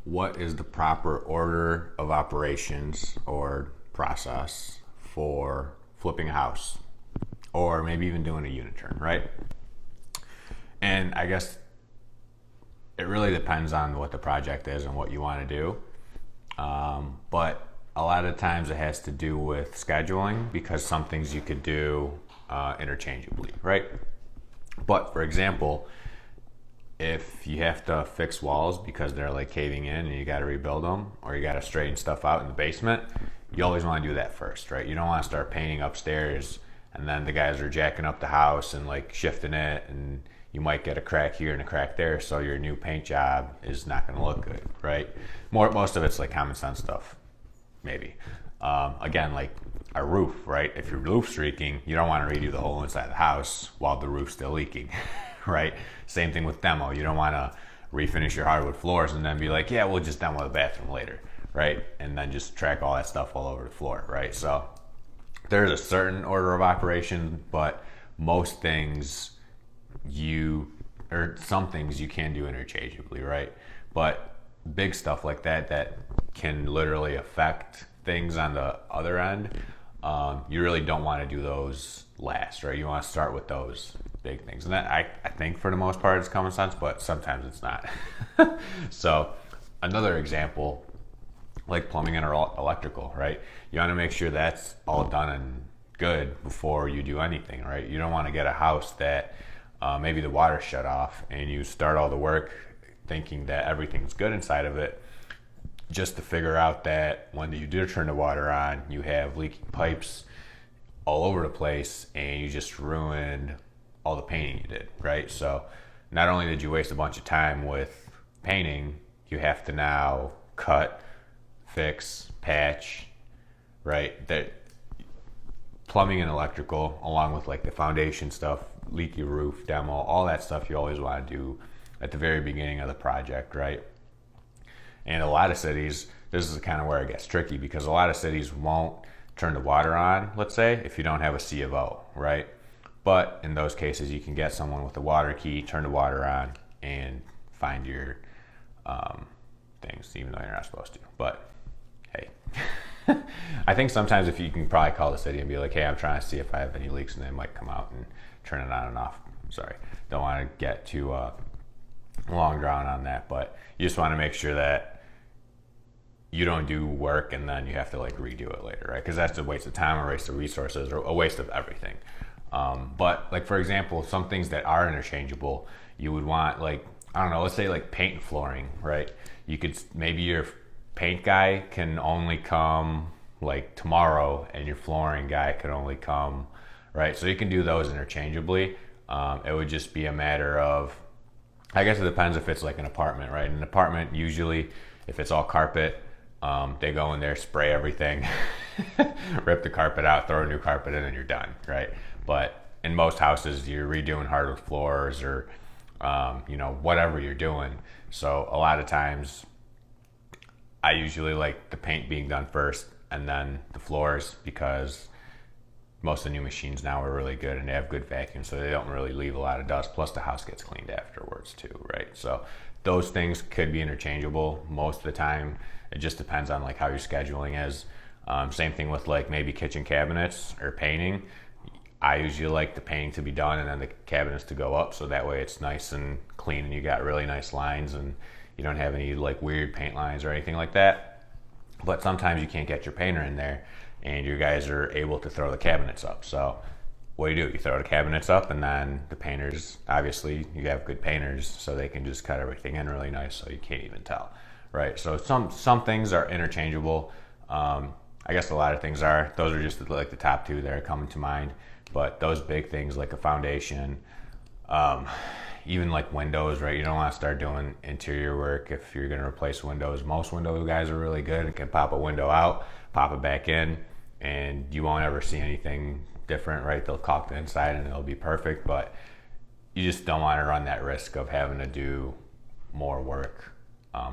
what is the proper order of operations or process for flipping a house or maybe even doing a unit turn, right? And I guess it really depends on what the project is and what you want to do. But a lot of times it has to do with scheduling because some things you could do interchangeably, right? But for example, if you have to fix walls because they're like caving in and you got to rebuild them, or you got to straighten stuff out in the basement, you always want to do that first, right? You don't want to start painting upstairs and then the guys are jacking up the house and like shifting it, and you might get a crack here and a crack there, so your new paint job is not going to look good, right? Most of it's like common sense stuff, maybe. Again, like a roof, right? If your roof's leaking, you don't want to redo the whole inside of the house while the roof's still leaking, right? Same thing with demo. You don't want to refinish your hardwood floors and then be like, yeah, we'll just demo the bathroom later, right? And then just track all that stuff all over the floor, right? So there's a certain order of operation, but most things some things you can do interchangeably, right? But big stuff like that can literally affect things on the other end, you really don't want to do those last, right? You want to start with those big things. And that I think for the most part it's common sense, but sometimes it's not. So another example, like plumbing and electrical, right? You want to make sure that's all done and good before you do anything, right? You don't want to get a house that maybe the water's shut off and you start all the work thinking that everything's good inside of it, just to figure out that when you do turn the water on, you have leaking pipes all over the place and you just ruined all the painting you did, right? So not only did you waste a bunch of time with painting, you have to now cut, fix, patch, right? That plumbing and electrical, along with like the foundation stuff, leaky roof, demo, all that stuff you always want to do at the very beginning of the project, right? And a lot of cities, this is kind of where it gets tricky, because a lot of cities won't turn the water on, let's say, if you don't have a C of O, right? But in those cases, you can get someone with a water key, turn the water on, and find your things, even though you're not supposed to. But hey, I think sometimes if you can probably call the city and be like, hey, I'm trying to see if I have any leaks, and they might come out and turn it on and off. Sorry, don't want to get too long drawn on that, but you just want to make sure that you don't do work and then you have to like redo it later, right? Because that's a waste of time, a waste of resources, or a waste of everything. But like, for example, some things that are interchangeable, you would want, like, I don't know, let's say like paint and flooring, right? You could, maybe your paint guy can only come like tomorrow and your flooring guy can only come, right? So you can do those interchangeably. It would just be a matter of, I guess it depends if it's like an apartment, right? In an apartment, usually if it's all carpet, they go in there, spray everything, rip the carpet out, throw a new carpet in, and you're done, right? But in most houses, you're redoing hardwood floors or, whatever you're doing. So a lot of times, I usually like the paint being done first and then the floors, because most of the new machines now are really good and they have good vacuum, so they don't really leave a lot of dust. Plus the house gets cleaned afterwards too, right? So those things could be interchangeable most of the time. It just depends on like how your scheduling is. Same thing with like maybe kitchen cabinets or painting. I usually like the painting to be done and then the cabinets to go up, so that way it's nice and clean and you got really nice lines and you don't have any like weird paint lines or anything like that. But sometimes you can't get your painter in there and you guys are able to throw the cabinets up. So what do? You throw the cabinets up, and then the painters, obviously you have good painters, so they can just cut everything in really nice so you can't even tell, right? So some things are interchangeable. I guess a lot of things are. Those are just like the top two that are coming to mind. But those big things like a foundation, even like windows, right? You don't want to start doing interior work if you're going to replace windows. Most window guys are really good and can pop a window out, pop it back in, and you won't ever see anything different, right? They'll caulk the inside and it'll be perfect, but you just don't want to run that risk of having to do more work.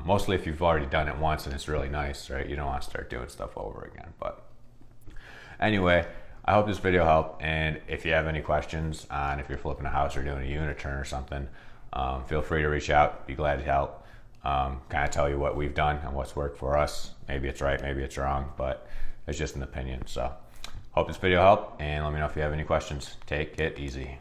Mostly if you've already done it once and it's really nice, right? You don't want to start doing stuff over again. But anyway, I hope this video helped, and if you have any questions on if you're flipping a house or doing a unit turn or something, feel free to reach out. Be glad to help. kind of tell you what we've done and what's worked for us. Maybe it's right, maybe it's wrong, but it's just an opinion. So hope this video helped, and let me know if you have any questions. Take it easy.